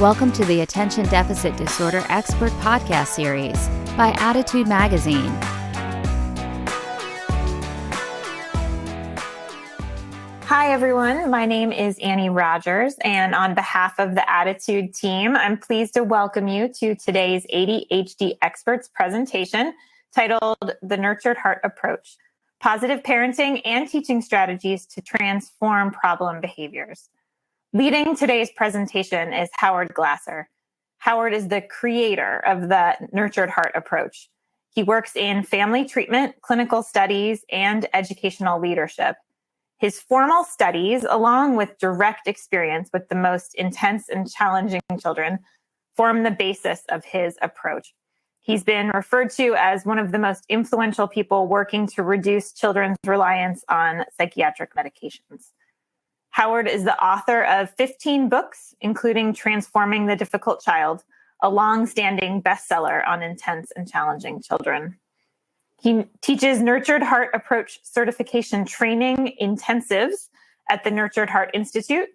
Welcome to the Attention Deficit Disorder Expert Podcast Series by Attitude Magazine. Hi, everyone. My name is Annie Rogers, and on behalf of the Attitude team, I'm pleased to welcome you to today's ADHD Experts presentation titled The Nurtured Heart Approach, Positive Parenting and Teaching Strategies to Transform Problem Behaviors. Leading today's presentation is Howard Glasser. Howard is the creator of the Nurtured Heart Approach. He works in family treatment, clinical studies, and educational leadership. His formal studies, along with direct experience with the most intense and challenging children, form the basis of his approach. He's been referred to as one of the most influential people working to reduce children's reliance on psychiatric medications. Howard is the author of 15 books, including Transforming the Difficult Child, a long-standing bestseller on intense and challenging children. He teaches Nurtured Heart Approach certification training intensives at the Nurtured Heart Institute,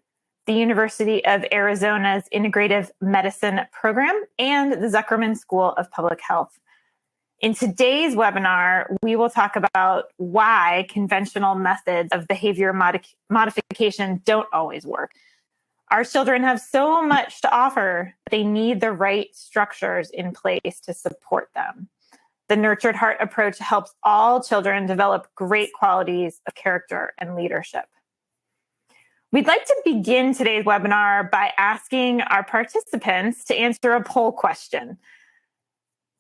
the University of Arizona's Integrative Medicine Program, and the Zuckerman School of Public Health. In today's webinar, we will talk about why conventional methods of behavior modification don't always work. Our children have so much to offer, they need the right structures in place to support them. The Nurtured Heart Approach helps all children develop great qualities of character and leadership. We'd like to begin today's webinar by asking our participants to answer a poll question.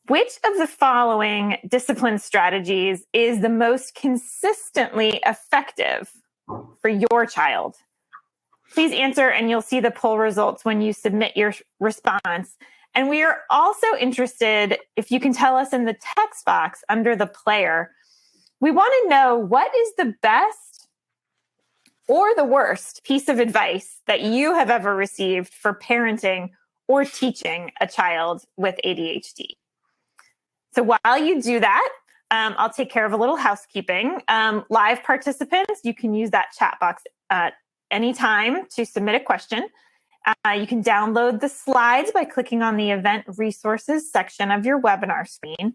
Which of the following discipline strategies is the most consistently effective for your child? Please answer, and you'll see the poll results when you submit your response. And we are also interested if you can tell us in the text box under the player. We want to know what is the best or the worst piece of advice that you have ever received for parenting or teaching a child with ADHD. So while you do that, I'll take care of a little housekeeping. Live participants, you can use that chat box at any time to submit a question. You can download the slides by clicking on the Event Resources section of your webinar screen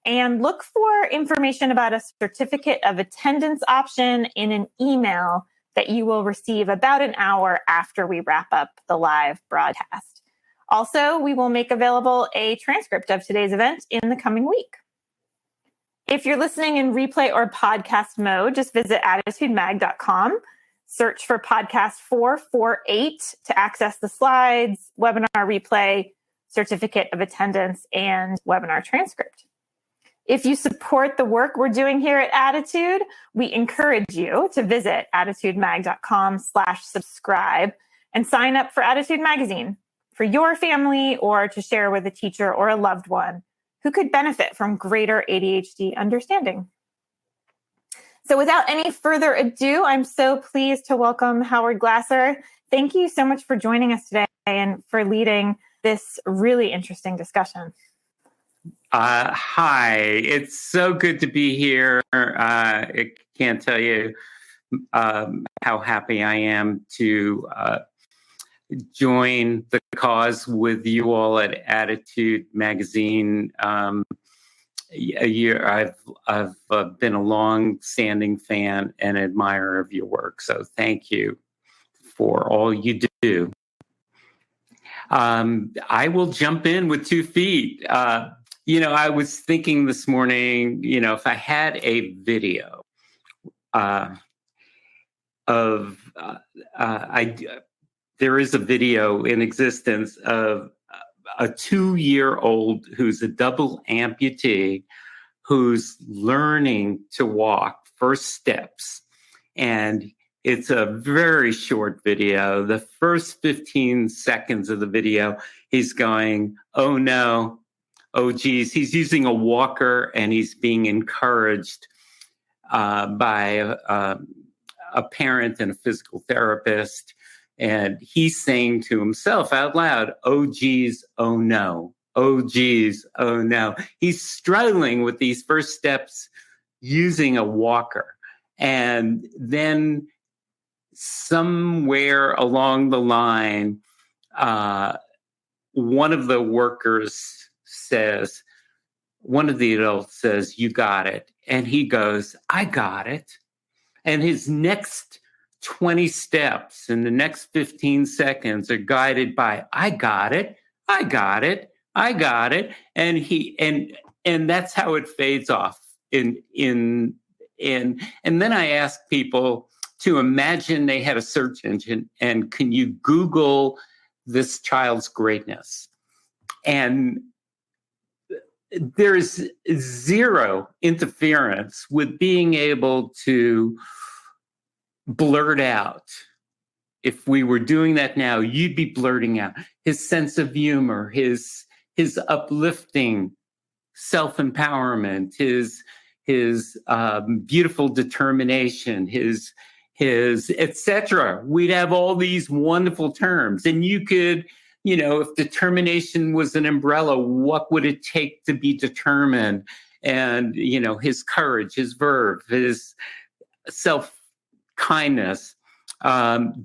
and look for information about a certificate of attendance option in an email that you will receive about an hour after we wrap up the live broadcast. Also, we will make available a transcript of today's event in the coming week. If you're listening in replay or podcast mode, just visit attitudemag.com. Search for podcast 448 to access the slides, webinar replay, certificate of attendance, and webinar transcript. If you support the work we're doing here at Attitude, we encourage you to visit attitudemag.com/subscribe and sign up for Attitude Magazine for your family or to share with a teacher or a loved one who could benefit from greater ADHD understanding. So without any further ado, I'm so pleased to welcome Howard Glasser. Thank you so much for joining us today and for leading this really interesting discussion. Hi, it's so good to be here. I can't tell you how happy I am to join the cause with you all at Attitude Magazine. I've been a long-standing fan and admirer of your work, so thank you for all you do. I will jump in with 2 feet. I was thinking this morning, if I had a video there is a video in existence of a 2-year-old who's a double amputee who's learning to walk first steps. And it's a very short video. The first 15 seconds of the video, he's going, oh no, oh geez. He's using a walker and he's being encouraged by a parent and a physical therapist. And he's saying to himself out loud, oh, geez, oh, no. Oh, geez, oh, no. He's struggling with these first steps using a walker. And then somewhere along the line, one of the workers says, one of the adults says, "You got it." And he goes, "I got it." And his next 20 steps in the next 15 seconds are guided by, "I got it. I got it. I got it." And that's how it fades off. And then I ask people to imagine they had a search engine and can you Google this child's greatness? And there's zero interference with being able to blurt out. If we were doing that now, you'd be blurting out his sense of humor, his uplifting self-empowerment, his beautiful determination, his etc. We'd have all these wonderful terms, and you could, if determination was an umbrella, what would it take to be determined? And his courage, his verve, his self-kindness.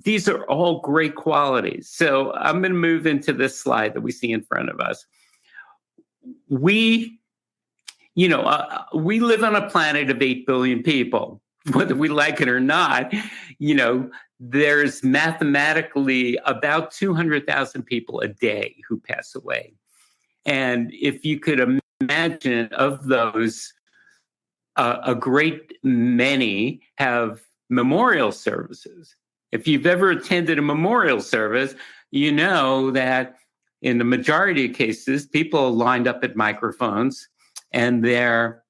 These are all great qualities. So I'm going to move into this slide that we see in front of us. We live on a planet of 8 billion people, whether we like it or not. There's mathematically about 200,000 people a day who pass away. And if you could imagine, of those, a great many have memorial services. If you've ever attended a memorial service, you know that in the majority of cases, people are lined up at microphones and they're,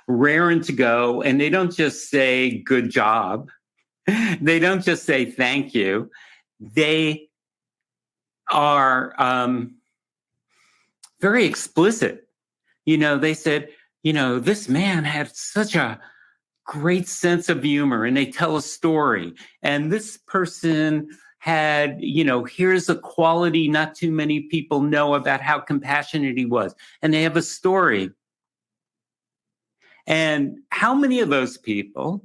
raring to go. And they don't just say, "Good job." They don't just say, "Thank you." They are very explicit. They said, "This man had such a great sense of humor," and they tell a story. And this person had, here's a quality not too many people know about how compassionate he was. And they have a story. And how many of those people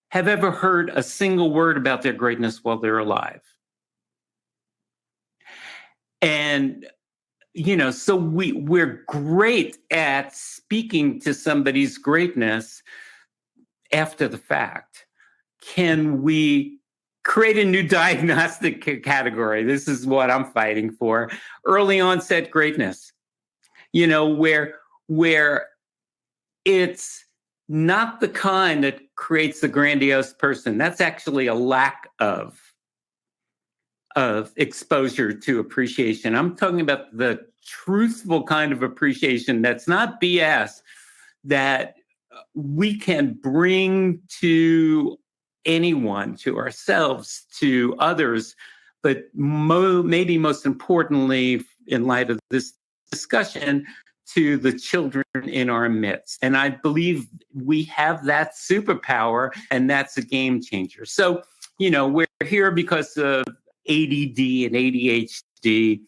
have ever heard a single word about their greatness while they're alive? And, so we're great at speaking to somebody's greatness after the fact. Can we create a new diagnostic category? This is what I'm fighting for. Early onset greatness, where it's not the kind that creates the grandiose person. That's actually a lack of exposure to appreciation. I'm talking about the truthful kind of appreciation that's not BS, that we can bring to anyone, to ourselves, to others, but maybe most importantly, in light of this discussion, to the children in our midst. And I believe we have that superpower, and that's a game changer. So, we're here because of ADD and ADHD.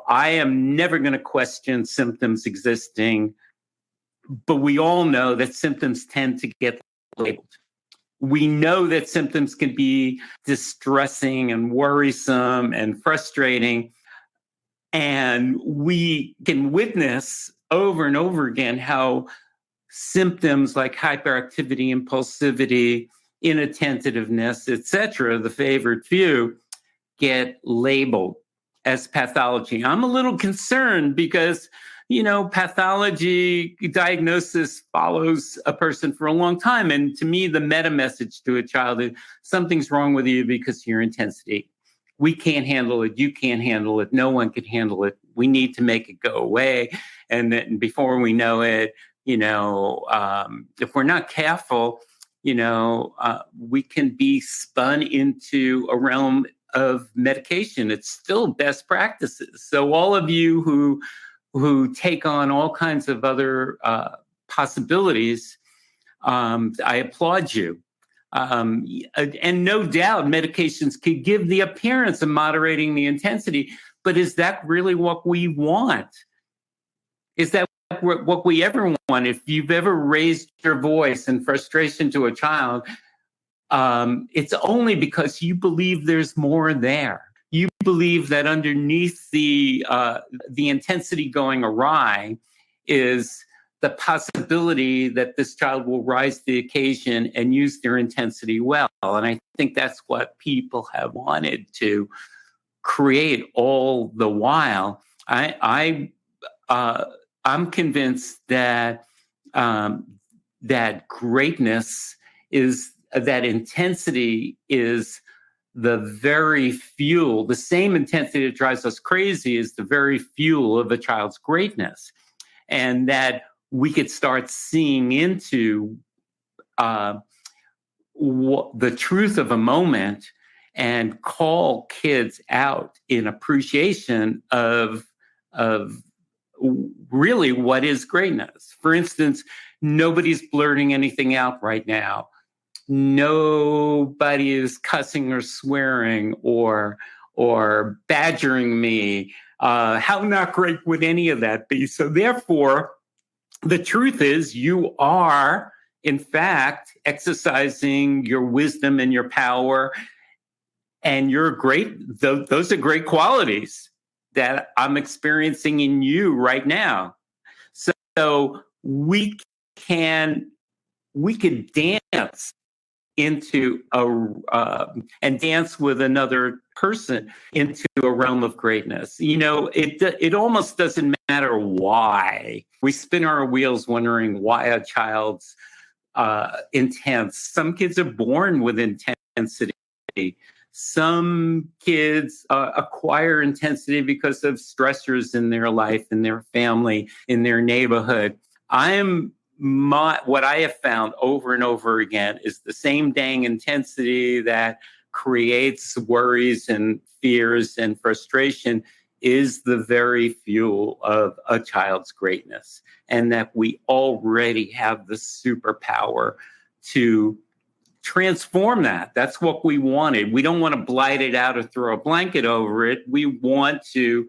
I am never going to question symptoms existing, but we all know that symptoms tend to get labeled. We know that symptoms can be distressing and worrisome and frustrating. And we can witness over and over again how symptoms like hyperactivity, impulsivity, inattentiveness, etc., the favored few, get labeled as pathology. I'm a little concerned because, pathology diagnosis follows a person for a long time. And to me, the meta message to a child is something's wrong with you because of your intensity. We can't handle it. You can't handle it. No one can handle it. We need to make it go away. And then before we know it, if we're not careful, we can be spun into a realm of medication. It's still best practices. So all of you who take on all kinds of other possibilities, I applaud you. And no doubt medications could give the appearance of moderating the intensity, but is that really what we want? Is that what we ever want? If you've ever raised your voice in frustration to a child, it's only because you believe there's more there. You believe that underneath the intensity going awry is the possibility that this child will rise to the occasion and use their intensity well. And I think that's what people have wanted to create all the while. I'm convinced that that greatness is, that intensity is the very fuel. The same intensity that drives us crazy is the very fuel of a child's greatness, and that we could start seeing into the truth of a moment and call kids out in appreciation of really what is greatness. For instance, nobody's blurting anything out right now. Nobody is cussing or swearing or badgering me. How not great would any of that be? So therefore, the truth is you are, in fact, exercising your wisdom and your power, and you're great. Those are great qualities that I'm experiencing in you right now. So we could dance into and dance with another person into a realm of greatness. You know, it almost doesn't matter why. We spin our wheels wondering why a child's intense. Some kids are born with intensity. Some kids acquire intensity because of stressors in their life, in their family, in their neighborhood. What I have found over and over again is the same dang intensity that creates worries and fears and frustration is the very fuel of a child's greatness, and that we already have the superpower to transform that. That's what we wanted. We don't want to blight it out or throw a blanket over it. We want to,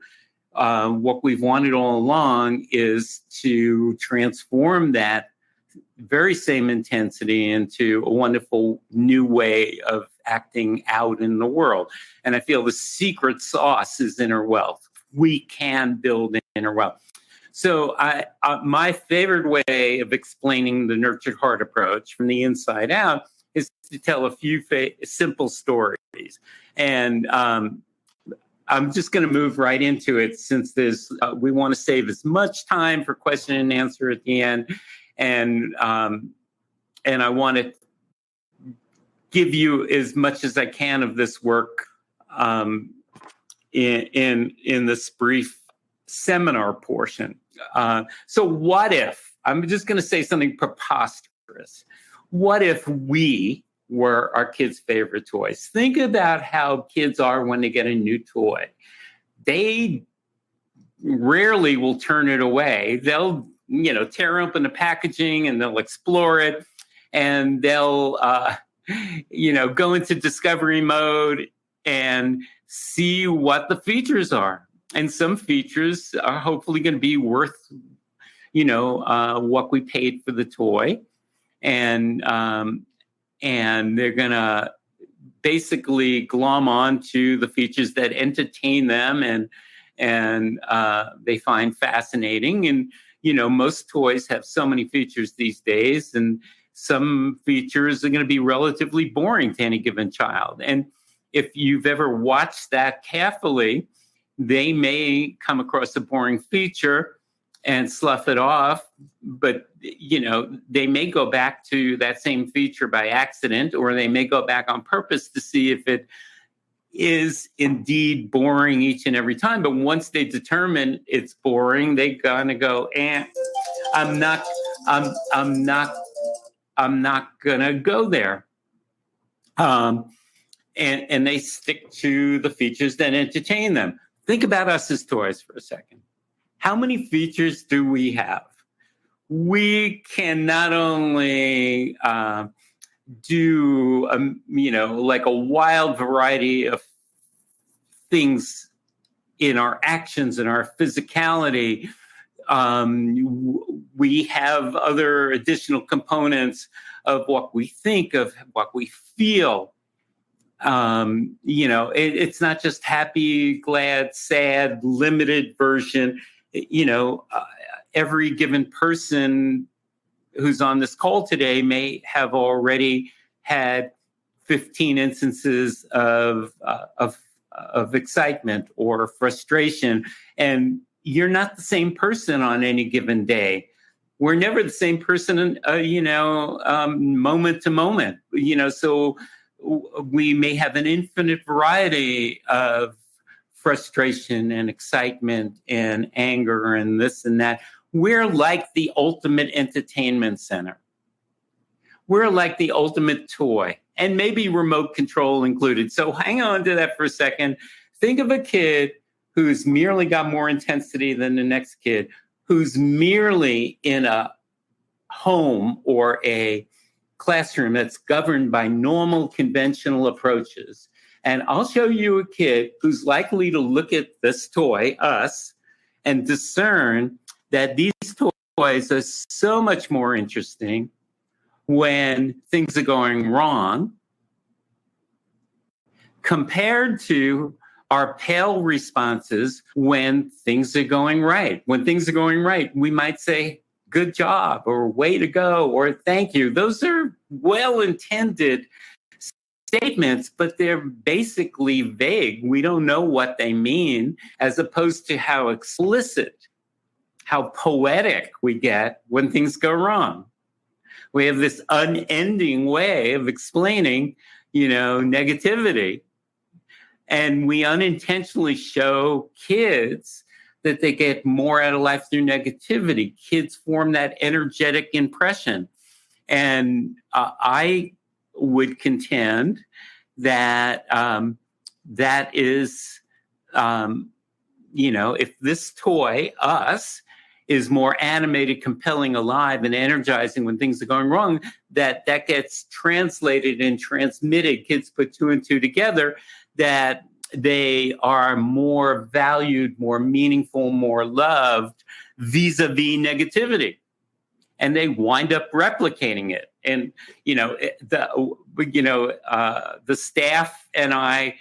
what we've wanted all along is to transform that very same intensity into a wonderful new way of acting out in the world. And I feel the secret sauce is inner wealth. We can build inner wealth. So my favorite way of explaining the Nurtured Heart approach from the inside out is to tell a few simple stories. And I'm just going to move right into it, since we want to save as much time for question and answer at the end. And I want to give you as much as I can of this work in this brief seminar portion. So what if, I'm just going to say something preposterous. What if we were our kids' favorite toys? Think about how kids are when they get a new toy. They rarely will turn it away. They'll, tear open the packaging and they'll explore it, and they'll, go into discovery mode and see what the features are. And some features are hopefully going to be worth, what we paid for the toy. And they're going to basically glom on to the features that entertain them and they find fascinating. And, most toys have so many features these days, and some features are going to be relatively boring to any given child. And if you've ever watched that carefully, they may come across a boring feature and slough it off, but they may go back to that same feature by accident, or they may go back on purpose to see if it is indeed boring each and every time. But once they determine it's boring, they're gonna go, I'm not gonna go there. And they stick to the features that entertain them. Think about us as toys for a second. How many features do we have? We can not only do, like a wild variety of things in our actions and our physicality. We have other additional components of what we think, of what we feel. It's not just happy, glad, sad, limited version. Every given person who's on this call today may have already had 15 instances of excitement or frustration, and you're not the same person on any given day. We're never the same person, moment to moment. So we may have an infinite variety of frustration and excitement and anger and this and that. We're like the ultimate entertainment center. We're like the ultimate toy, and maybe remote control included. So hang on to that for a second. Think of a kid who's merely got more intensity than the next kid, who's merely in a home or a classroom that's governed by normal conventional approaches. And I'll show you a kid who's likely to look at this toy, us, and discern that these toys are so much more interesting when things are going wrong compared to our pale responses when things are going right. When things are going right, we might say, good job, or way to go, or thank you. Those are well-intended statements, but they're basically vague. We don't know what they mean, as opposed to how explicit, how poetic we get when things go wrong. We have this unending way of explaining, negativity. And we unintentionally show kids that they get more out of life through negativity. Kids form that energetic impression. And I would contend that that is, if this toy, us, is more animated, compelling, alive, and energizing when things are going wrong, that gets translated and transmitted. Kids put two and two together, that they are more valued, more meaningful, more loved vis-a-vis negativity. And they wind up replicating it. And, the staff and I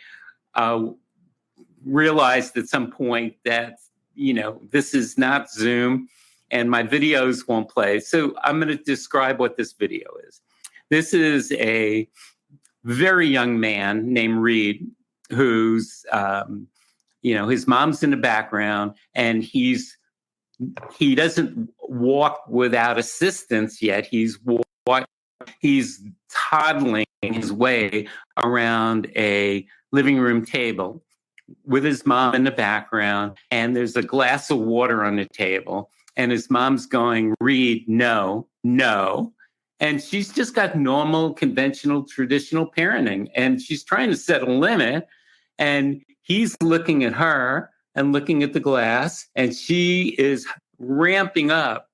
realized at some point that, this is not Zoom and my videos won't play. So I'm going to describe what this video is. This is a very young man named Reed, who's, his mom's in the background, and he doesn't walk without assistance yet. He's toddling his way around a living room table with his mom in the background, and there's a glass of water on the table, and his mom's going, Reed, no, no. And she's just got normal, conventional, traditional parenting, and she's trying to set a limit, and he's looking at her and looking at the glass, and she is ramping up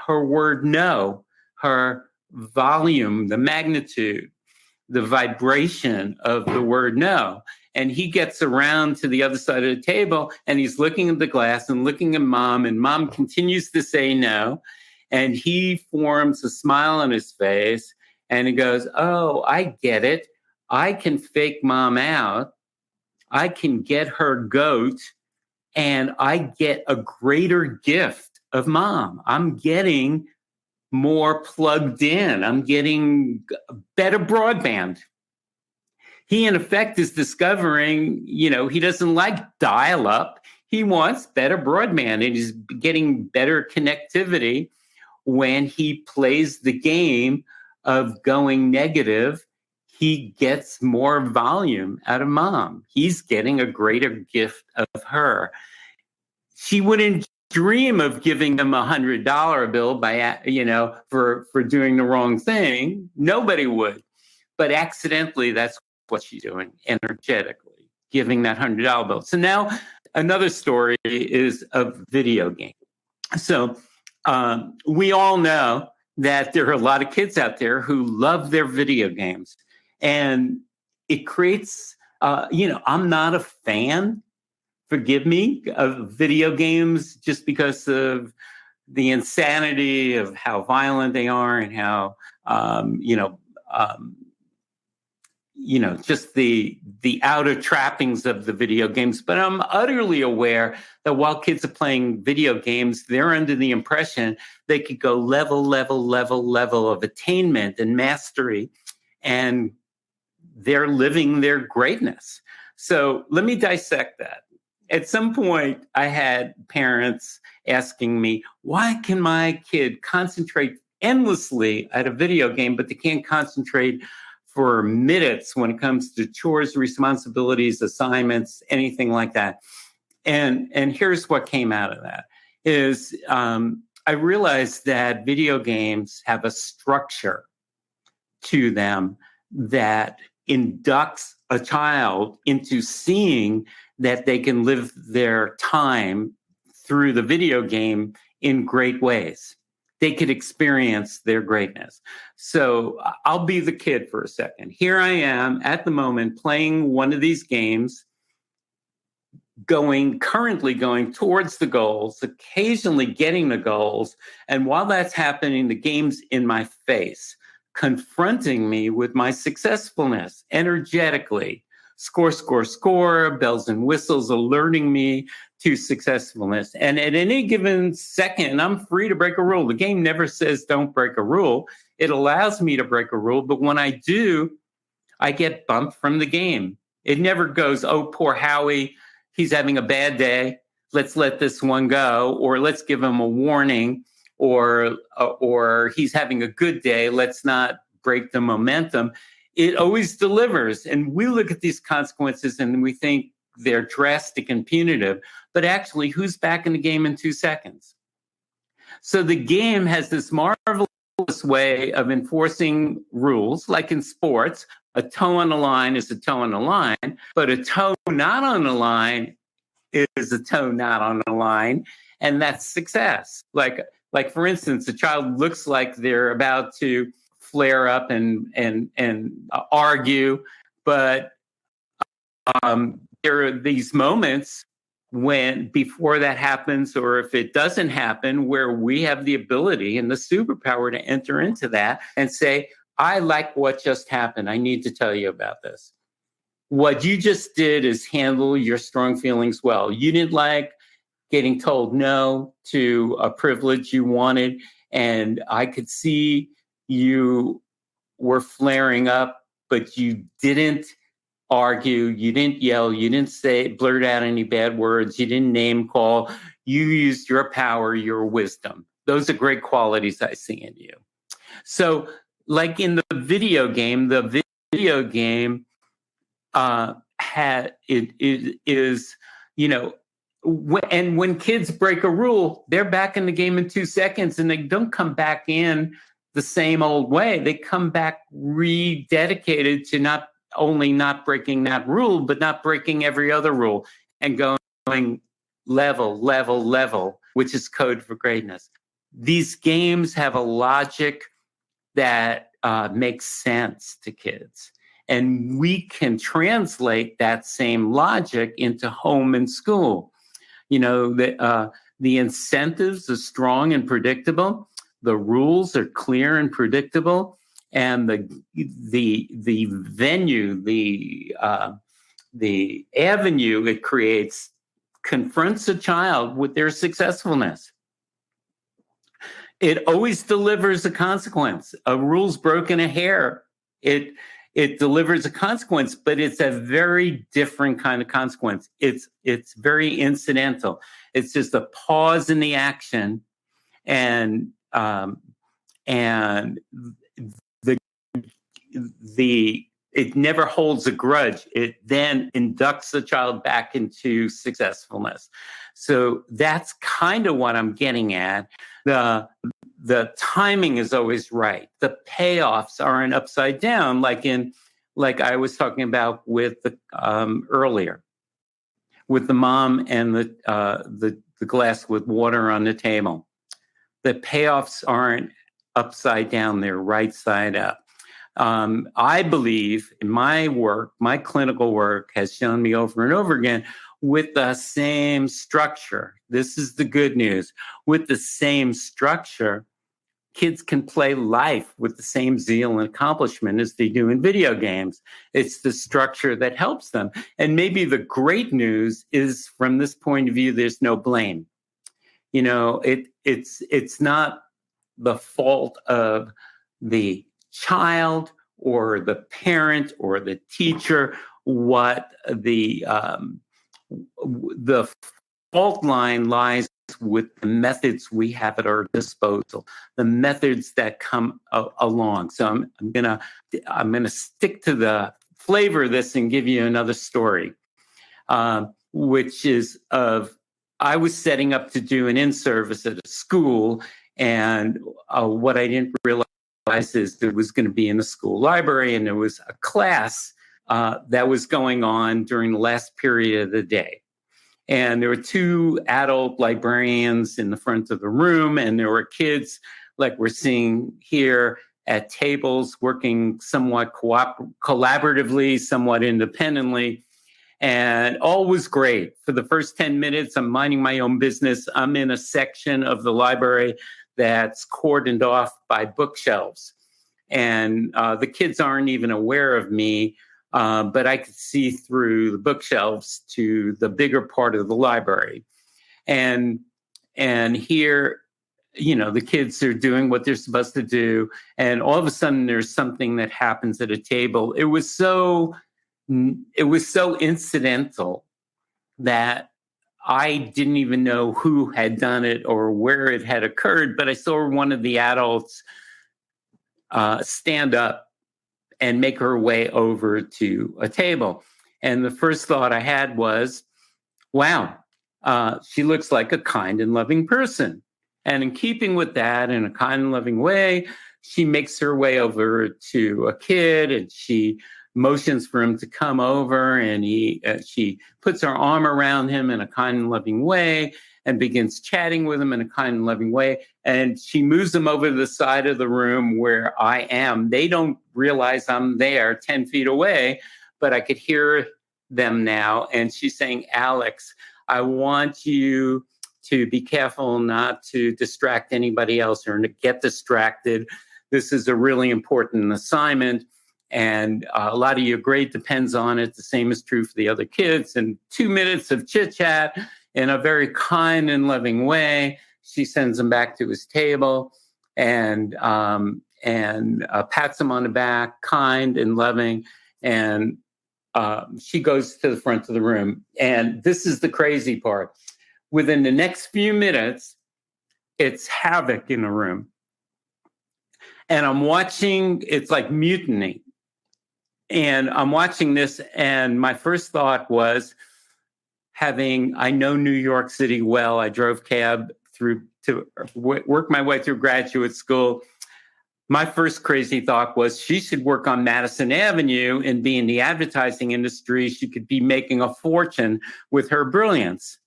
her word no, her volume, the magnitude, the vibration of the word no. And he gets around to the other side of the table, and he's looking at the glass and looking at mom, and mom continues to say no. And he forms a smile on his face, and he goes, oh, I get it. I can fake mom out. I can get her goat, and I get a greater gift of mom. I'm getting more plugged in. I'm getting better broadband. He, in effect, is discovering, he doesn't like dial-up. He wants better broadband, and he's getting better connectivity when he plays the game of going negative. He gets more volume out of mom. He's getting a greater gift of her. She wouldn't dream of giving him $100 bill for doing the wrong thing. Nobody would. But accidentally, that's what she's doing, energetically, giving that $100 bill. So now another story is a video game. So we all know that there are a lot of kids out there who love their video games. And it creates, I'm not a fan, forgive me, of video games just because of the insanity of how violent they are and how, just the outer trappings of the video games. But I'm utterly aware that while kids are playing video games, they're under the impression they could go level of attainment and mastery, and they're living their greatness. So let me dissect that. At some point, I had parents asking me, why can my kid concentrate endlessly at a video game, but they can't concentrate for minutes when it comes to chores, responsibilities, assignments, anything like that? And here's what came out of that is I realized that video games have a structure to them that inducts a child into seeing that they can live their time through the video game in great ways. They could experience their greatness. So I'll be the kid for a second. Here I am at the moment playing one of these games, currently going towards the goals, occasionally getting the goals. And while that's happening, the game's in my face, confronting me with my successfulness energetically. Score, bells and whistles alerting me to successfulness. And at any given second, I'm free to break a rule. The game never says don't break a rule. It allows me to break a rule. But when I do, I get bumped from the game. It never goes, oh, poor Howie, he's having a bad day. Let's let this one go. Or let's give him a warning. Or he's having a good day. Let's not break the momentum. It always delivers. And we look at these consequences and we think they're drastic and punitive, but actually, who's back in the game in 2 seconds? So the game has this marvelous way of enforcing rules, like in sports. A toe on the line is a toe on the line, but a toe not on the line is a toe not on the line, and that's success. Like for instance, a child looks like they're about to flare up and argue, but there are these moments when before that happens, or if it doesn't happen, where we have the ability and the superpower to enter into that and say, I like what just happened. I need to tell you about this. What you just did is handle your strong feelings well. You didn't like getting told no to a privilege you wanted, and I could see you were flaring up, but you didn't argue, you didn't yell, you didn't blurt out any bad words, you didn't name call, you used your power, your wisdom. Those are great qualities I see in you. So like in the video game is, and when kids break a rule, they're back in the game in 2 seconds, and they don't come back in the same old way. They come back rededicated to not only not breaking that rule, but not breaking every other rule and going level, which is code for greatness. These games have a logic that makes sense to kids. And we can translate that same logic into home and school. The incentives are strong and predictable. The rules are clear and predictable. And the venue, the avenue it creates confronts a child with their successfulness. It always delivers a consequence. A rule's broken a hair. It delivers a consequence, but it's a very different kind of consequence. It's very incidental. It's just a pause in the action, and it never holds a grudge. It then inducts the child back into successfulness. So that's kind of what I'm getting at. The timing is always right. The payoffs aren't upside down, like I was talking about with the earlier, with the mom and the glass with water on the table. The payoffs aren't upside down; they're right side up. I believe in my work, my clinical work has shown me over and over again with the same structure. This is the good news. With the same structure, kids can play life with the same zeal and accomplishment as they do in video games. It's the structure that helps them. And maybe the great news is, from this point of view, there's no blame. You know, it's not the fault of the child or the parent or the teacher. What the fault line lies with the methods we have at our disposal, the methods that come along. So I'm gonna stick to the flavor of this and give you another story, which is of, I was setting up to do an in-service at a school, and what I didn't realize is there was going to be in the school library, and there was a class that was going on during the last period of the day. And there were two adult librarians in the front of the room, and there were kids like we're seeing here at tables working somewhat collaboratively, somewhat independently. And all was great. For the first 10 minutes, I'm minding my own business. I'm in a section of the library that's cordoned off by bookshelves. And the kids aren't even aware of me, but I could see through the bookshelves to the bigger part of the library. And here, you know, the kids are doing what they're supposed to do. And all of a sudden, there's something that happens at a table. It was so incidental that I didn't even know who had done it or where it had occurred, but I saw one of the adults stand up and make her way over to a table. And the first thought I had was, wow, she looks like a kind and loving person. And in keeping with that, in a kind and loving way, she makes her way over to a kid, and she motions for him to come over, and she puts her arm around him in a kind and loving way and begins chatting with him in a kind and loving way. And she moves him over to the side of the room where I am. They don't realize I'm there 10 feet away, but I could hear them now. And she's saying, Alex, I want you to be careful not to distract anybody else or to get distracted. This is a really important assignment, and a lot of your grade depends on it. The same is true for the other kids. And 2 minutes of chit chat in a very kind and loving way, she sends him back to his table and pats him on the back, kind and loving. And she goes to the front of the room. And this is the crazy part. Within the next few minutes, it's havoc in the room. And I'm watching, it's like mutiny. And I'm watching this, and my first thought was, I know New York City well. I drove cab through to work my way through graduate school. My first crazy thought was, she should work on Madison Avenue and be in the advertising industry. She could be making a fortune with her brilliance.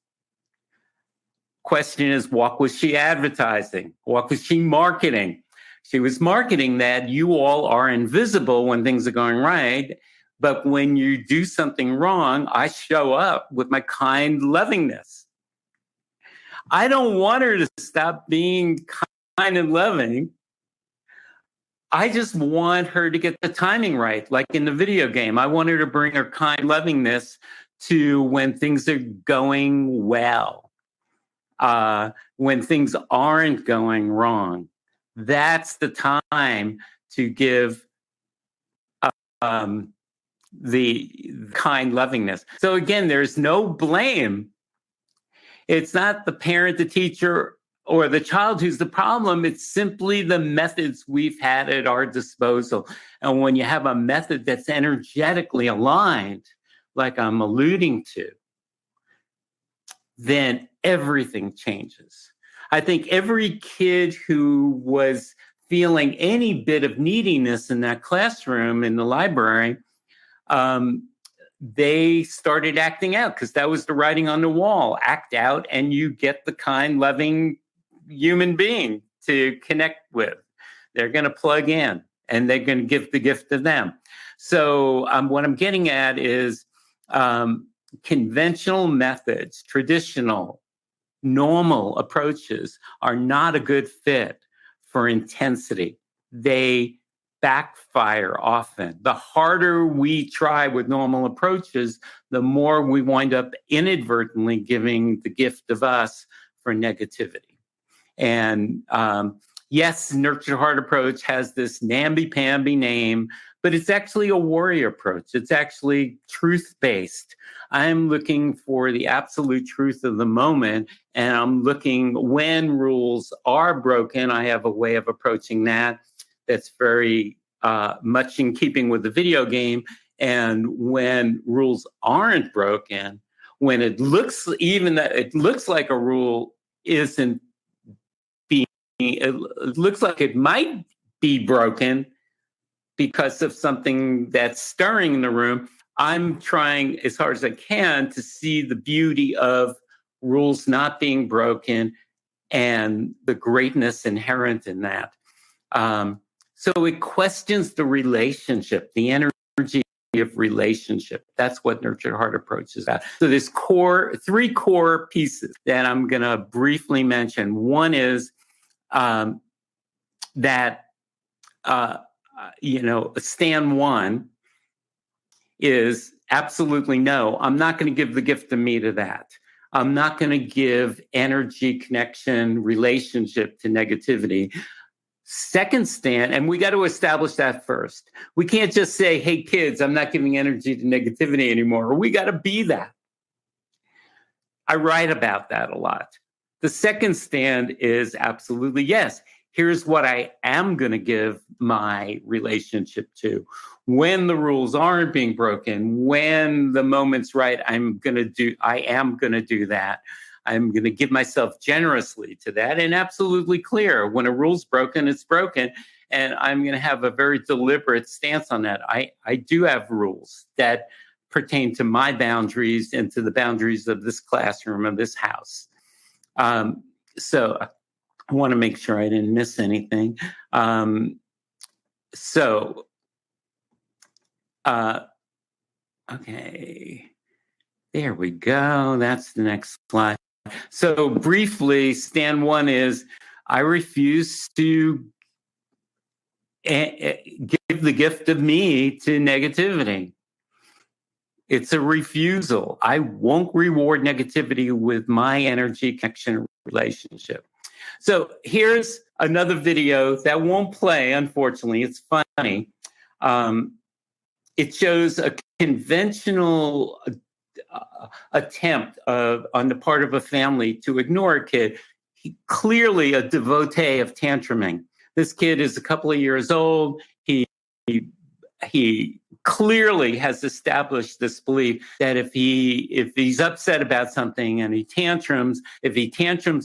Question is, what was she advertising? What was she marketing? She was marketing that you all are invisible when things are going right, but when you do something wrong, I show up with my kind lovingness. I don't want her to stop being kind and loving. I just want her to get the timing right, like in the video game. I want her to bring her kind lovingness to when things are going well, when things aren't going wrong. That's the time to give the kind lovingness. So again, there's no blame. It's not the parent, the teacher, or the child who's the problem. It's simply the methods we've had at our disposal. And when you have a method that's energetically aligned, like I'm alluding to, then everything changes. I think every kid who was feeling any bit of neediness in that classroom in the library, they started acting out, because that was the writing on the wall. Act out and you get the kind, loving human being to connect with. They're going to plug in and they're going to give the gift to them. So what I'm getting at is conventional methods, traditional, normal approaches are not a good fit for intensity. They backfire often. The harder we try with normal approaches, the more we wind up inadvertently giving the gift of us for negativity. And yes, Nurture Heart approach has this namby-pamby name, but it's actually a warrior approach. It's actually truth-based. I'm looking for the absolute truth of the moment, and I'm looking when rules are broken. I have a way of approaching that that's very much in keeping with the video game. And when rules aren't broken, when it looks like a rule isn't being, it looks like it might be broken because of something that's stirring in the room, I'm trying as hard as I can to see the beauty of rules not being broken and the greatness inherent in that. So it questions the relationship, the energy of relationship. That's what Nurture Heart approach is about. So there's three core pieces that I'm going to briefly mention. One is that stand one is absolutely no. I'm not going to give the gift of me to that. I'm not going to give energy, connection, relationship to negativity. Second stand, and we got to establish that first. We can't just say, hey, kids, I'm not giving energy to negativity anymore. We got to be that. I write about that a lot. The second stand is absolutely yes. Here's what I am going to give my relationship to. When the rules aren't being broken, when the moment's right, I am going to do that. I'm going to give myself generously to that and absolutely clear. When a rule's broken, it's broken. And I'm going to have a very deliberate stance on that. I do have rules that pertain to my boundaries and to the boundaries of this classroom, of this house. So I want to make sure I didn't miss anything. Okay, there we go. That's the next slide. So briefly, stand one is I refuse to give the gift of me to negativity. It's a refusal. I won't reward negativity with my energy, connection, relationship. So here's another video that won't play, unfortunately. It's funny. It shows a conventional attempt on the part of a family to ignore a kid. Clearly a devotee of tantruming. This kid is a couple of years old. He clearly has established this belief that if he's upset about something and he tantrums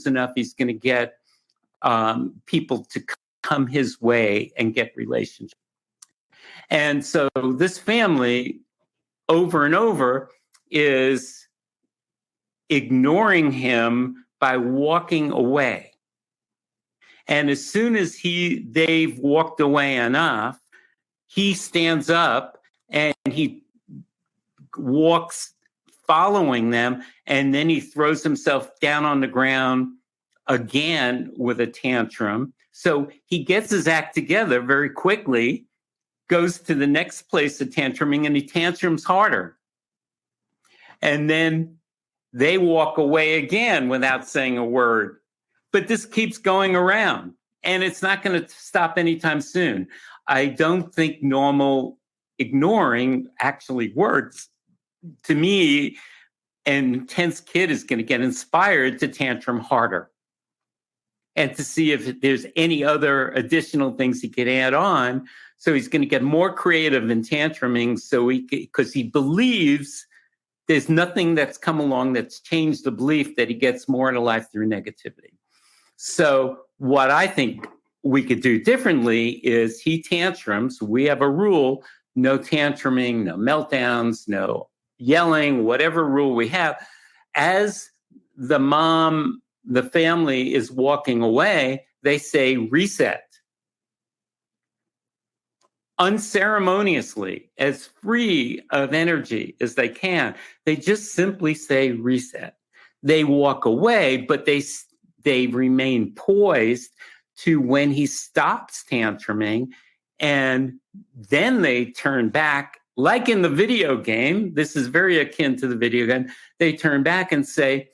enough, he's going to get people to come his way and get relationships. And so this family, over and over, is ignoring him by walking away. And as soon as they've walked away enough, he stands up and he walks following them, and then he throws himself down on the ground again with a tantrum. So he gets his act together very quickly, goes to the next place of tantruming, and he tantrums harder. And then they walk away again without saying a word. But this keeps going around, and it's not going to stop anytime soon. I don't think normal ignoring actually works. To me, an intense kid is going to get inspired to tantrum harder and to see if there's any other additional things he could add on. So he's going to get more creative in tantruming because he believes there's nothing that's come along that's changed the belief that he gets more in life through negativity. So what I think we could do differently is he tantrums. We have a rule, no tantruming, no meltdowns, no yelling, whatever rule we have. As the family is walking away, they say reset. Unceremoniously, as free of energy as they can. They just simply say reset. They walk away, but they remain poised to when he stops tantruming, and then they turn back, like in the video game. This is very akin to the video game. They turn back and say,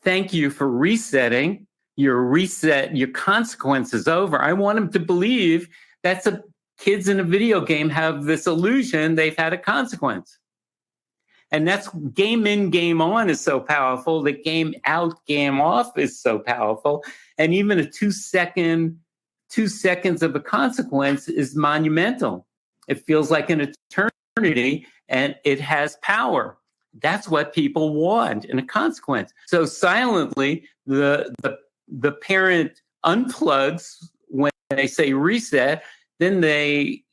thank you for resetting. Your consequence is over. I want him to believe kids in a video game have this illusion they've had a consequence. And that's game in, game on is so powerful. The game out, game off is so powerful. And even a 2 seconds of a consequence is monumental. It feels like an eternity, and it has power. That's what people want in a consequence. So silently, the parent unplugs when they say reset. Then they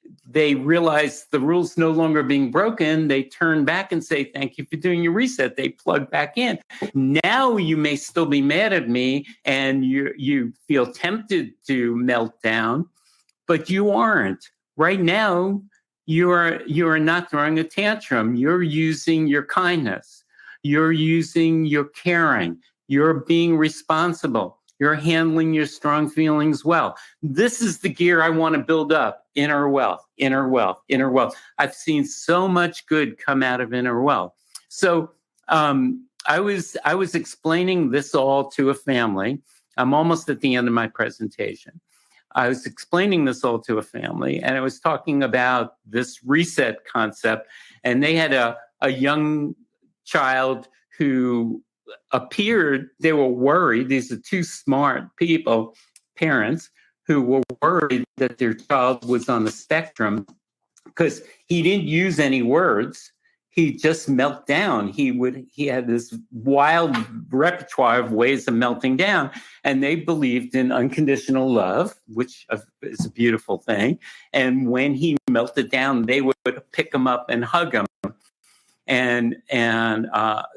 realize the rule's no longer being broken. They turn back and say, thank you for doing your reset. They plug back in. Now you may still be mad at me and you feel tempted to melt down, but you aren't. Right now, you are not throwing a tantrum. You're using your kindness. You're using your caring. You're being responsible. You're handling your strong feelings well. This is the gear I want to build up. Inner wealth, inner wealth, inner wealth. I've seen so much good come out of inner wealth. So I was explaining this all to a family. I'm almost at the end of my presentation. I was explaining this all to a family, and I was talking about this reset concept. And they had a young child who appeared, they were worried. These are two smart people, parents, who were worried that their child was on the spectrum because he didn't use any words. He just melt down. He had this wild repertoire of ways of melting down, and they believed in unconditional love, which is a beautiful thing. And when he melted down, they would pick him up and hug him. And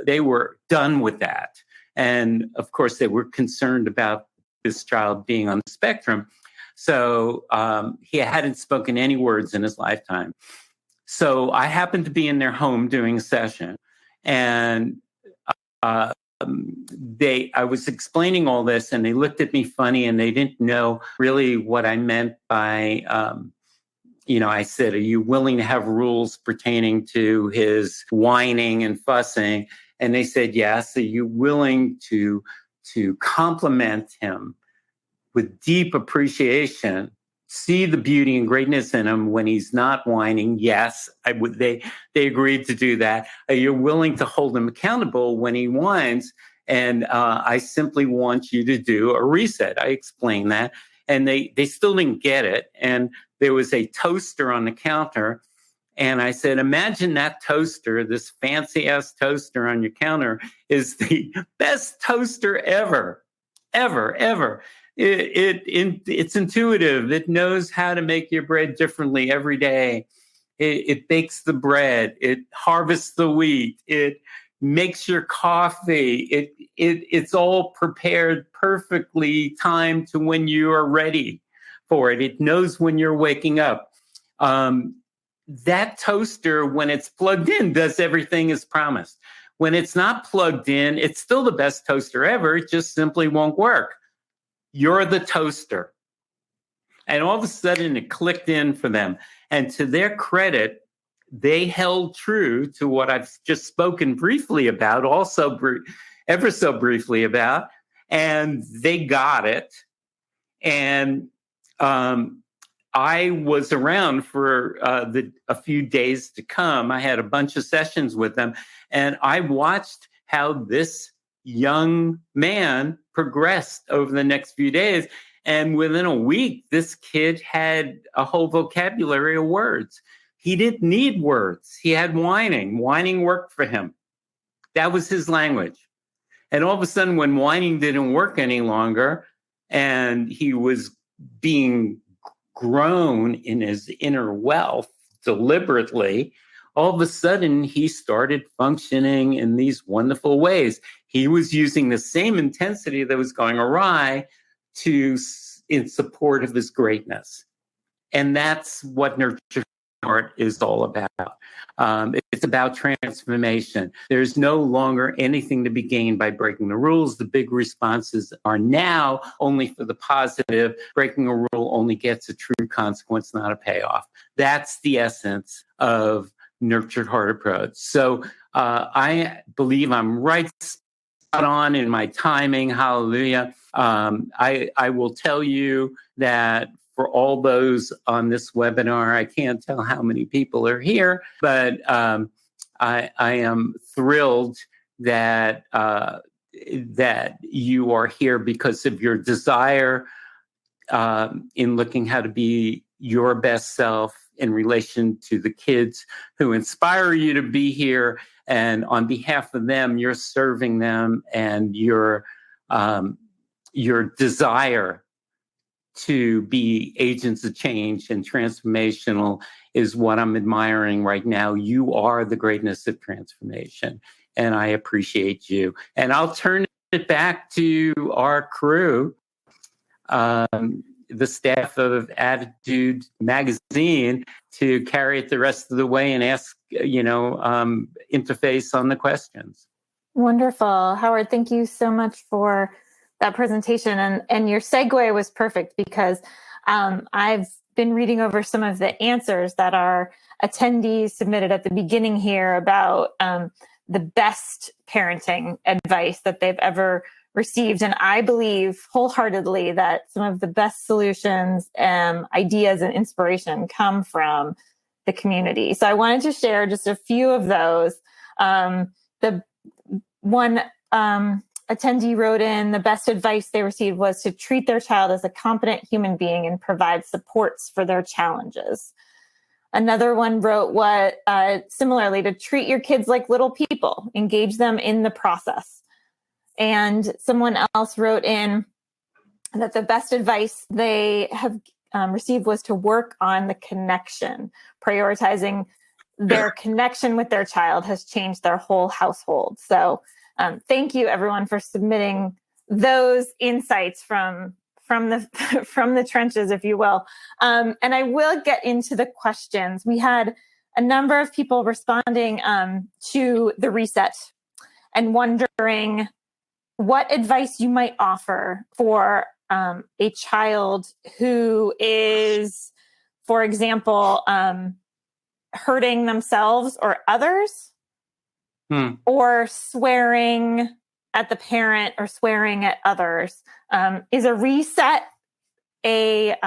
they were done with that. And of course, they were concerned about this child being on the spectrum. So he hadn't spoken any words in his lifetime. So I happened to be in their home doing a session, and I was explaining all this, and they looked at me funny, and they didn't know really what I meant by I said, are you willing to have rules pertaining to his whining and fussing? And they said, yes. Are you willing to compliment him with deep appreciation, see the beauty and greatness in him when he's not whining? Yes, I would. They agreed to do that. Are you willing to hold him accountable when he whines? And I simply want you to do a reset. I explained that. And they still didn't get it. And there was a toaster on the counter. And I said, imagine that toaster, this fancy ass toaster on your counter is the best toaster ever, ever, ever. It's intuitive. It knows how to make your bread differently every day. It bakes the bread. It harvests the wheat. It makes your coffee. It's all prepared perfectly timed to when you are ready for it. It knows when you're waking up. That toaster, when it's plugged in, does everything as promised. When it's not plugged in, it's still the best toaster ever. It just simply won't work. You're the toaster. And all of a sudden it clicked in for them. And to their credit, they held true to what I've just spoken briefly about, also ever so briefly about, and they got it. And I was around for a few days to come. I had a bunch of sessions with them, and I watched how this young man progressed over the next few days. And within a week, this kid had a whole vocabulary of words. He didn't need words. He had whining. Whining worked for him. That was his language. And all of a sudden, when whining didn't work any longer, and he was being grown in his inner wealth deliberately, all of a sudden he started functioning in these wonderful ways. He was using the same intensity that was going awry in support of his greatness. And that's what nurture art is all about. It's about transformation. There's no longer anything to be gained by breaking the rules. The big responses are now only for the positive. Breaking a rule only gets a true consequence, not a payoff. That's the essence of Nurtured Heart approach. So I believe I'm right spot on in my timing. Hallelujah. I will tell you that for all those on this webinar, I can't tell how many people are here, but I am thrilled that that you are here because of your desire in looking how to be your best self in relation to the kids who inspire you to be here. And on behalf of them, you're serving them, and your desire to be agents of change and transformational is what I'm admiring right now. You are the greatness of transformation, and I appreciate you. And I'll turn it back to our crew, the staff of Attitude Magazine, to carry it the rest of the way and ask, interface on the questions. Wonderful. Howard, thank you so much for that presentation. And your segue was perfect because I've been reading over some of the answers that our attendees submitted at the beginning here about the best parenting advice that they've ever received. And I believe wholeheartedly that some of the best solutions, ideas, and inspiration come from the community. So I wanted to share just a few of those. The one attendee wrote in, the best advice they received was to treat their child as a competent human being and provide supports for their challenges. Another one wrote similarly, to treat your kids like little people, engage them in the process. And someone else wrote in that the best advice they have received was to work on the connection. Prioritizing their connection with their child has changed their whole household. So thank you, everyone, for submitting those insights from the trenches, if you will. And I will get into the questions. We had a number of people responding to the reset and wondering what advice you might offer for a child who is, for example, hurting themselves or others, or swearing at the parent or swearing at others. Is a reset is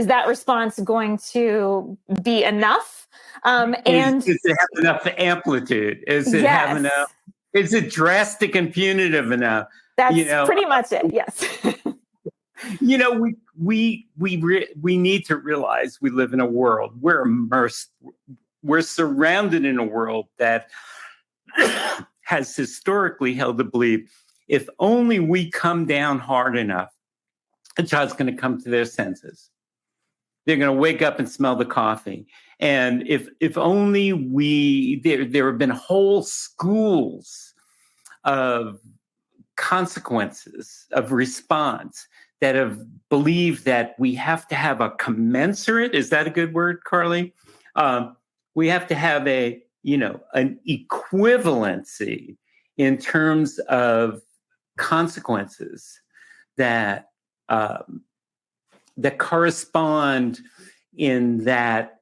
that response going to be enough? Does it have enough amplitude? Is it have enough? Is it drastic and punitive enough? That's pretty much it. Yes. We need to realize we live in a world. We're immersed. We're surrounded in a world that has historically held the belief if only we come down hard enough, a child's going to come to their senses. They're going to wake up and smell the coffee. And if only there have been whole schools of consequences of response that have believed that we have to have a commensurate, is that a good word, Carly? We have to have an equivalency in terms of consequences that correspond in that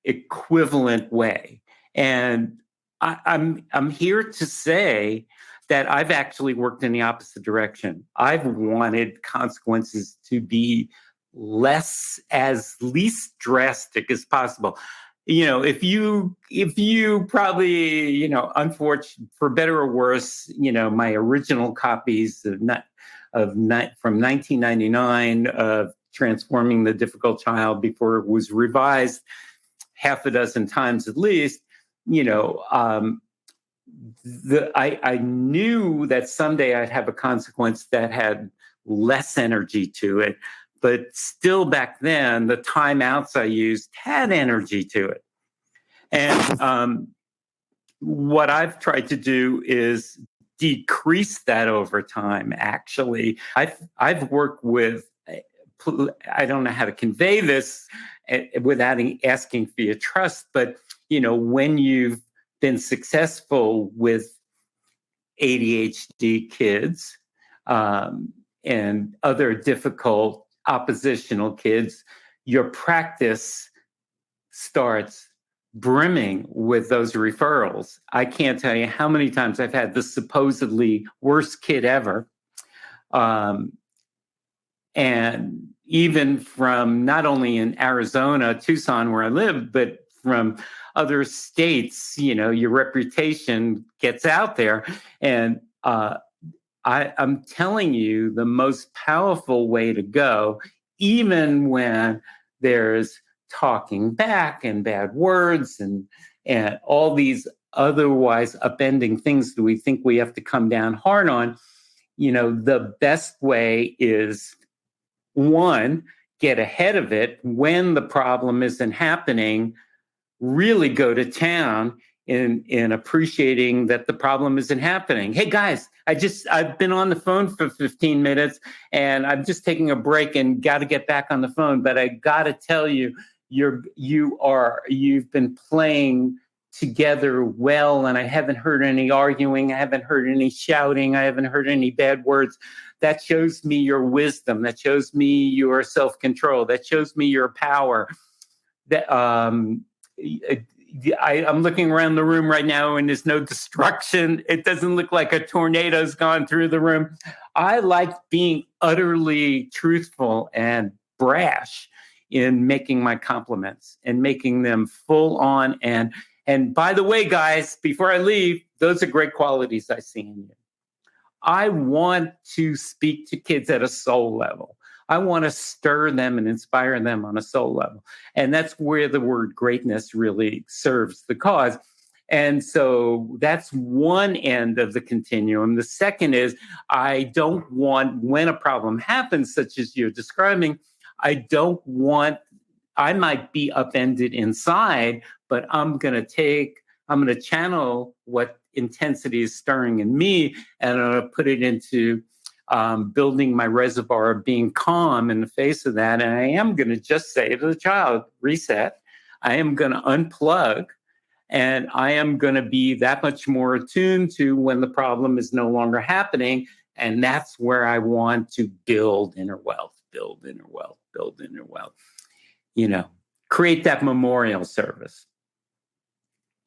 equivalent way. And I'm here to say that I've actually worked in the opposite direction. I've wanted consequences to be least drastic as possible. If you probably, unfortunately, for better or worse, my original copies from 1999 of Transforming the Difficult Child, before it was revised half a dozen times at least, I knew that someday I'd have a consequence that had less energy to it. But still back then, the timeouts I used had energy to it. And what I've tried to do is decrease that over time, actually. I've worked with I don't know how to convey this without asking for your trust, but, when you've been successful with ADHD kids and other difficult oppositional kids, your practice starts brimming with those referrals. I can't tell you how many times I've had the supposedly worst kid ever. And even from not only in Arizona, Tucson, where I live, but from other states, your reputation gets out there. And I'm telling you, the most powerful way to go, even when there's talking back and bad words and all these otherwise upending things that we think we have to come down hard on, the best way is, one, get ahead of it when the problem isn't happening, really go to town in appreciating that the problem isn't happening. Hey guys, I've been on the phone for 15 minutes and I'm just taking a break and got to get back on the phone. But I got to tell you, you've been playing together well, and I haven't heard any arguing. I haven't heard any shouting. I haven't heard any bad words. That shows me your wisdom. That shows me your self-control. That shows me your power. That I'm looking around the room right now and there's no destruction. It doesn't look like a tornado's gone through the room. I like being utterly truthful and brash in making my compliments and making them full on. And by the way, guys, before I leave, those are great qualities I see in you. I want to speak to kids at a soul level. I want to stir them and inspire them on a soul level. And that's where the word greatness really serves the cause. And so that's one end of the continuum. The second is, I don't want, when a problem happens, such as you're describing, I might be upended inside, but I'm going to channel what intensity is stirring in me, and I'm going to put it into building my reservoir of being calm in the face of that. And I am going to just say to the child, reset. I am going to unplug, and I am going to be that much more attuned to when the problem is no longer happening. And that's where I want to build inner wealth, build inner wealth, build inner wealth. Create that memorial service.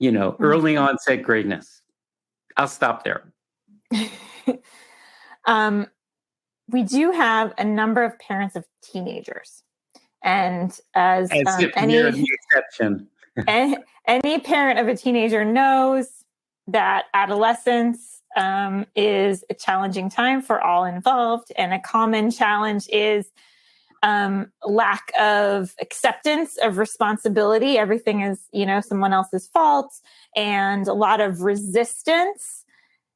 Early onset greatness. I'll stop there. We do have a number of parents of teenagers, and as any exception, any parent of a teenager knows that adolescence is a challenging time for all involved, and a common challenge is lack of acceptance of responsibility. Everything is, someone else's fault, and a lot of resistance.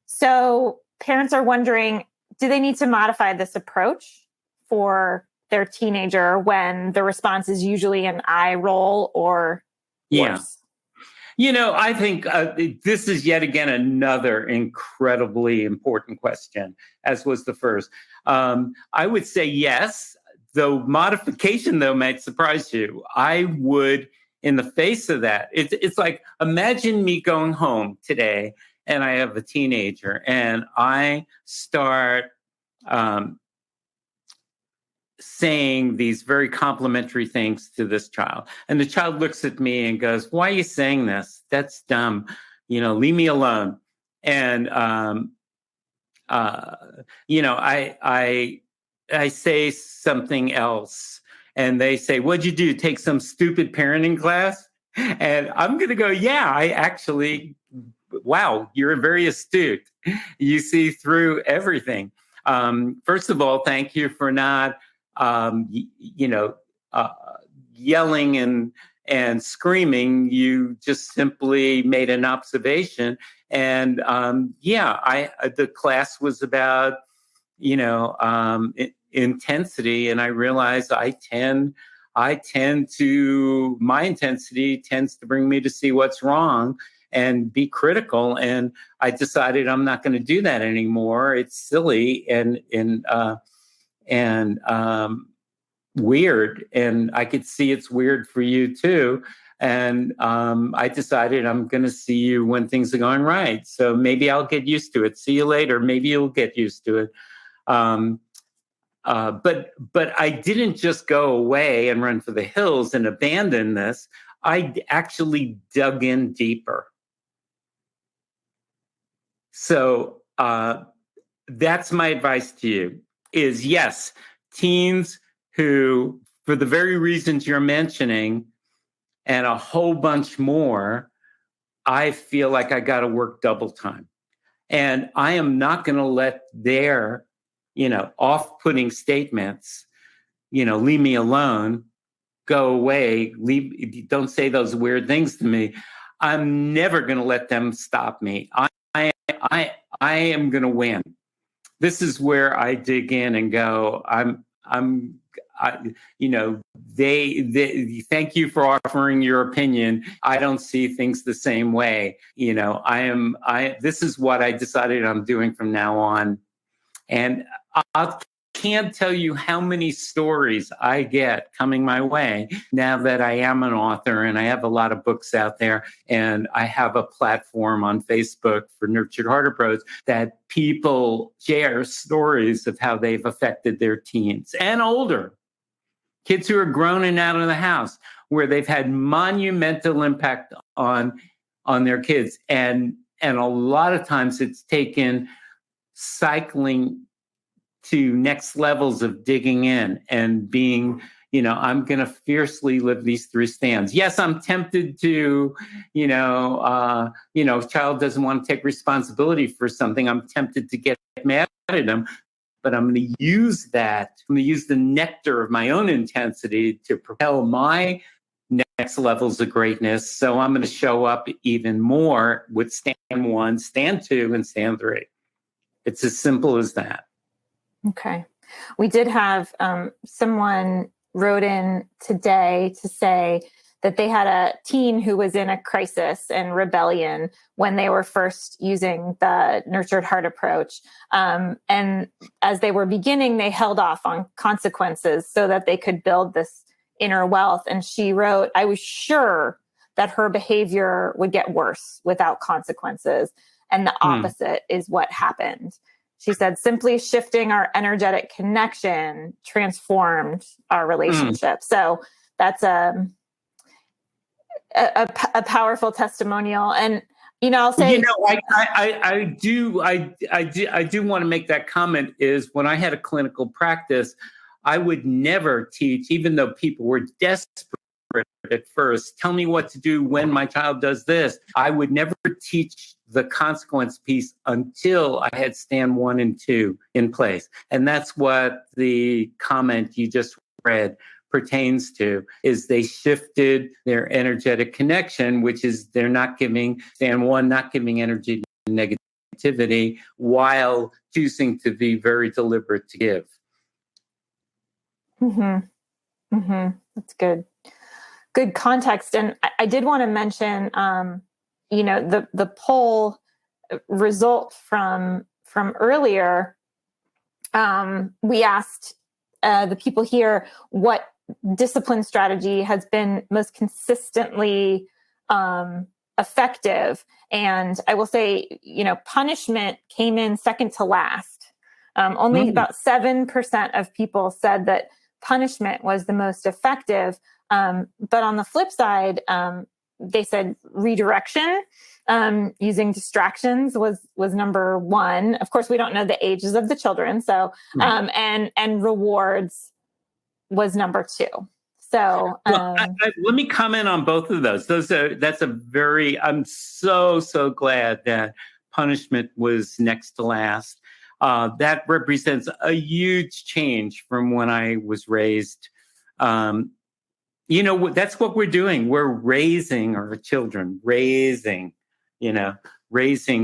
So parents are wondering, do they need to modify this approach for their teenager when the response is usually an eye roll or worse? I think this is yet again another incredibly important question, as was the first. I would say yes. Though modification, might surprise you. I would, in the face of that, it's like, imagine me going home today and I have a teenager and I start saying these very complimentary things to this child. And the child looks at me and goes, "Why are you saying this? That's dumb. Leave me alone." And, I say something else and they say, "What'd you do? Take some stupid parenting class?" And I'm going to go, "Yeah, I actually, wow, you're very astute. You see through everything. First of all, thank you for not, yelling and screaming. You just simply made an observation. And the class was about, intensity, and I realized my intensity tends to bring me to see what's wrong and be critical. And I decided I'm not going to do that anymore. It's silly. And weird, and I could see it's weird for you too. And I decided I'm going to see you when things are going right. So maybe I'll get used to it. See you later. Maybe you'll get used to it. But I didn't just go away and run for the hills and abandon this. I actually dug in deeper. So that's my advice to you is, yes, teens who, for the very reasons you're mentioning, and a whole bunch more, I feel like I got to work double time. And I am not going to let their, off-putting statements, leave me alone, go away, don't say those weird things to me. I'm never going to let them stop me. I am going to win. This is where I dig in and go, they thank you for offering your opinion. I don't see things the same way. This is what I decided I'm doing from now on. And I can't tell you how many stories I get coming my way now that I am an author and I have a lot of books out there and I have a platform on Facebook for Nurtured Heart Approach that people share stories of how they've affected their teens and older. Kids who are grown and out of the house, where they've had monumental impact on their kids. And a lot of times it's taken cycling to next levels of digging in and being, I'm going to fiercely live these 3 stands. Yes, I'm tempted to, if child doesn't want to take responsibility for something, I'm tempted to get mad at him. But I'm going to use that. I'm going to use the nectar of my own intensity to propel my next levels of greatness. So I'm going to show up even more with stand 1, stand 2, and stand 3. It's as simple as that. Okay. We did have someone wrote in today to say that they had a teen who was in a crisis and rebellion when they were first using the Nurtured Heart approach. And as they were beginning, they held off on consequences so that they could build this inner wealth. And she wrote, I was sure that her behavior would get worse without consequences. And the opposite is what happened. She said, simply shifting our energetic connection transformed our relationship. So that's a powerful testimonial. And, I'll say, I do want to make that comment is when I had a clinical practice, I would never teach, even though people were desperate at first, tell me what to do when my child does this. I would never teach the consequence piece until I had stand 1 and 2 in place. And that's what the comment you just read pertains to, is they shifted their energetic connection, which is they're not giving, stand 1, not giving energy to negativity while choosing to be very deliberate to give. That's good. Good context. And I did want to mention, the poll result from earlier. We asked the people here what discipline strategy has been most consistently effective. And I will say, punishment came in second to last. Only about 7% of people said that punishment was the most effective. But on the flip side, they said redirection, using distractions was number 1. Of course, we don't know the ages of the children. So, and rewards was number 2. So, let me comment on both of those. I'm so glad that punishment was next to last. That represents a huge change from when I was raised. That's what we're doing. We're raising our children. Raising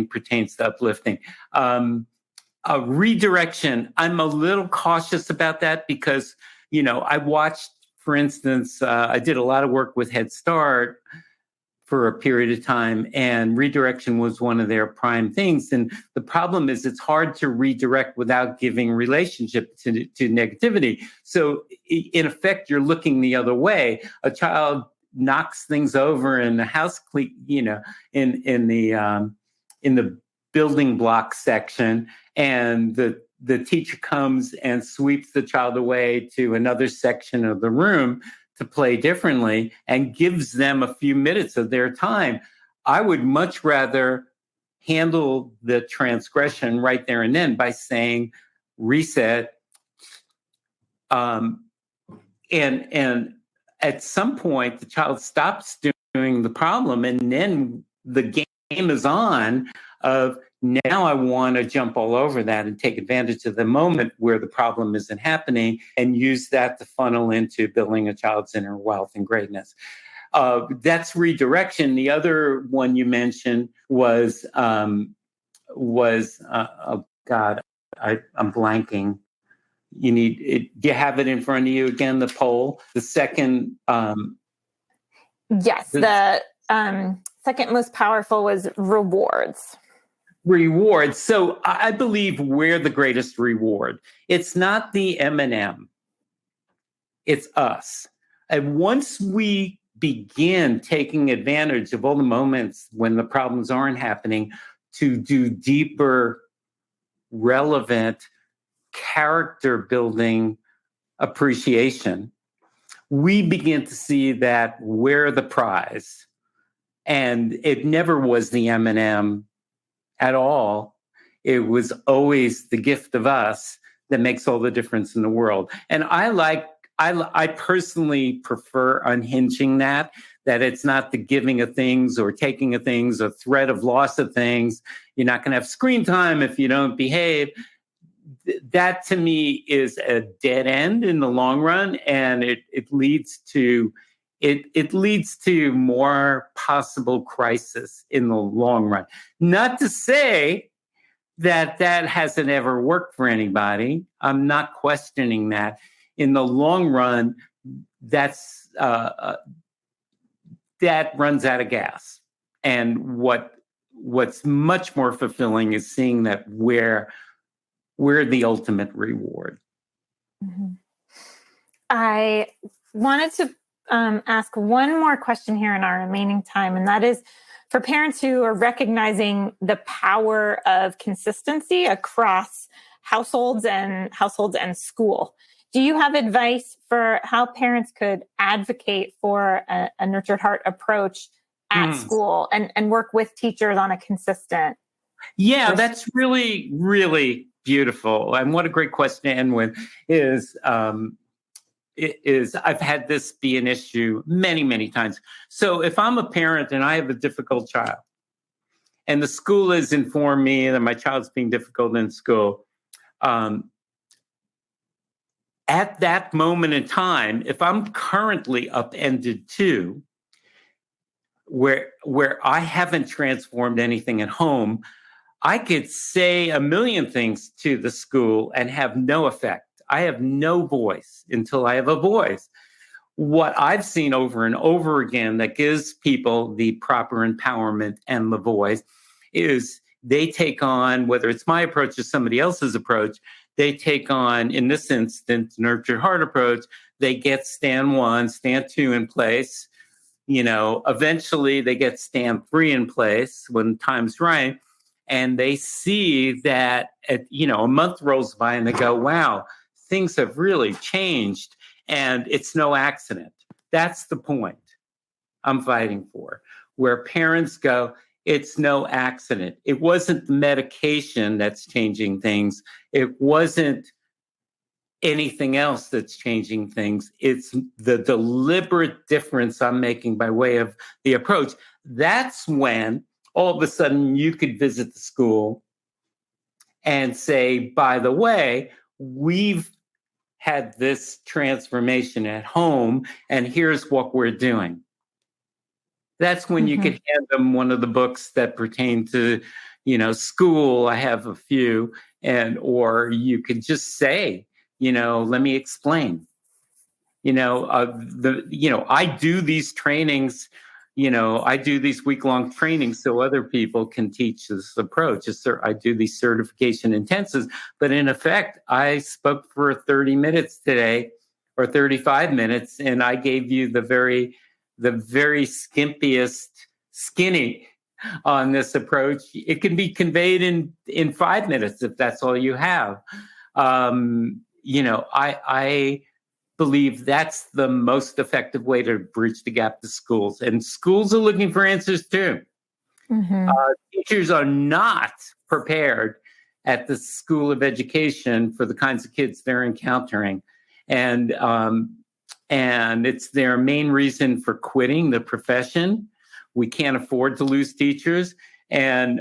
pertains to uplifting. A redirection, I'm a little cautious about that because, I watched, for instance, I did a lot of work with Head Start for a period of time, and redirection was one of their prime things. And the problem is it's hard to redirect without giving relationship to negativity. So in effect, you're looking the other way. A child knocks things over in the house, in the building block section, and the teacher comes and sweeps the child away to another section of the room to play differently and gives them a few minutes of their time. I would much rather handle the transgression right there and then by saying reset. And at some point, the child stops doing the problem, and then the game is on of, now I want to jump all over that and take advantage of the moment where the problem isn't happening and use that to funnel into building a child's inner wealth and greatness. That's redirection. The other one you mentioned was I'm blanking. You need it. Do you have it in front of you again? The poll. The second. Yes, the second most powerful was rewards. Reward. So I believe we're the greatest reward. It's not the M&M. It's us. And once we begin taking advantage of all the moments when the problems aren't happening to do deeper, relevant, character building appreciation, we begin to see that we're the prize. And it never was the M&M at all. It was always the gift of us that makes all the difference in the world. And I personally prefer unhinging that it's not the giving of things or taking of things, or threat of loss of things. You're not going to have screen time if you don't behave. That to me is a dead end in the long run, and it leads to more possible crisis in the long run. Not to say that hasn't ever worked for anybody. I'm not questioning that. In the long run, that runs out of gas. And what's much more fulfilling is seeing that we're the ultimate reward. Mm-hmm. I wanted to ask one more question here in our remaining time, and that is for parents who are recognizing the power of consistency across households and school. Do you have advice for how parents could advocate for a nurtured heart approach at school and work with teachers on a consistent? Yeah, that's really, really beautiful. And what a great question to end with is I've had this be an issue many, many times. So if I'm a parent and I have a difficult child and the school has informed me that my child's being difficult in school, at that moment in time, if I'm currently upended too, where I haven't transformed anything at home, I could say a million things to the school and have no effect. I have no voice until I have a voice. What I've seen over and over again that gives people the proper empowerment and the voice is they take on, whether it's my approach or somebody else's approach, they take on, in this instance, nurtured heart approach. They get stand 1, stand 2 in place. Eventually they get stand 3 in place when time's right. And they see that, a month rolls by and they go, wow, things have really changed. And it's no accident. That's the point I'm fighting for, where parents go, it's no accident. It wasn't the medication that's changing things. It wasn't anything else that's changing things. It's the deliberate difference I'm making by way of the approach. That's when all of a sudden you could visit the school and say, by the way, we've had this transformation at home, and here's what we're doing. That's when you could hand them one of the books that pertain to, school. I have a few, or you could just say, let me explain. I do these trainings, I do these week-long trainings so other people can teach this approach. I do these certification intensives, but in effect, I spoke for 30 minutes today or 35 minutes, and I gave you the very skimpiest skinny on this approach. It can be conveyed in 5 minutes if that's all you have. I believe that's the most effective way to bridge the gap to schools. And schools are looking for answers too. Mm-hmm. Teachers are not prepared at the School of Education for the kinds of kids they're encountering. And it's their main reason for quitting the profession. We can't afford to lose teachers. And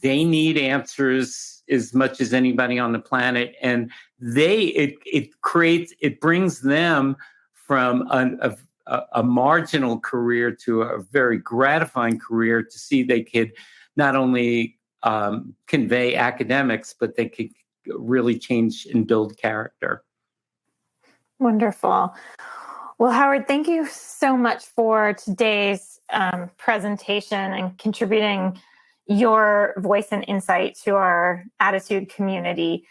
they need answers as much as anybody on the planet, and it brings them from a marginal career to a very gratifying career to see they could not only convey academics, but they could really change and build character. Wonderful. Well, Howard, thank you so much for today's presentation and contributing your voice and insight to our Attitude community.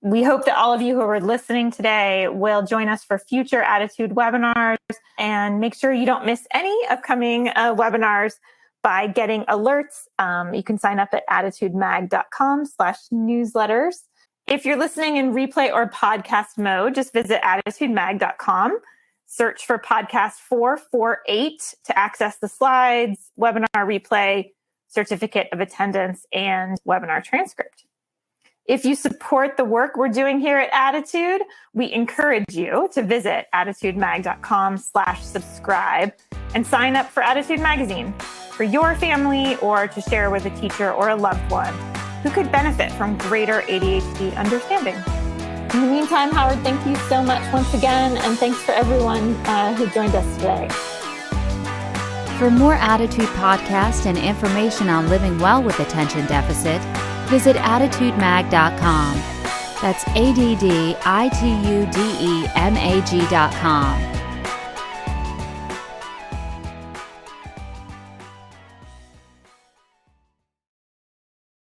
We hope that all of you who are listening today will join us for future Attitude webinars, and make sure you don't miss any upcoming webinars by getting alerts. You can sign up at attitudemag.com/newsletters. If you're listening in replay or podcast mode, just visit attitudemag.com. Search for podcast 448 to access the slides, webinar replay, certificate of attendance, and webinar transcript. If you support the work we're doing here at Attitude, we encourage you to visit attitudemag.com/subscribe and sign up for Attitude Magazine for your family, or to share with a teacher or a loved one who could benefit from greater ADHD understanding. In the meantime, Howard, thank you so much once again, and thanks for everyone who joined us today. For more Attitude podcasts and information on living well with attention deficit, visit attitudemag.com. That's ADDITUDEMAG.com.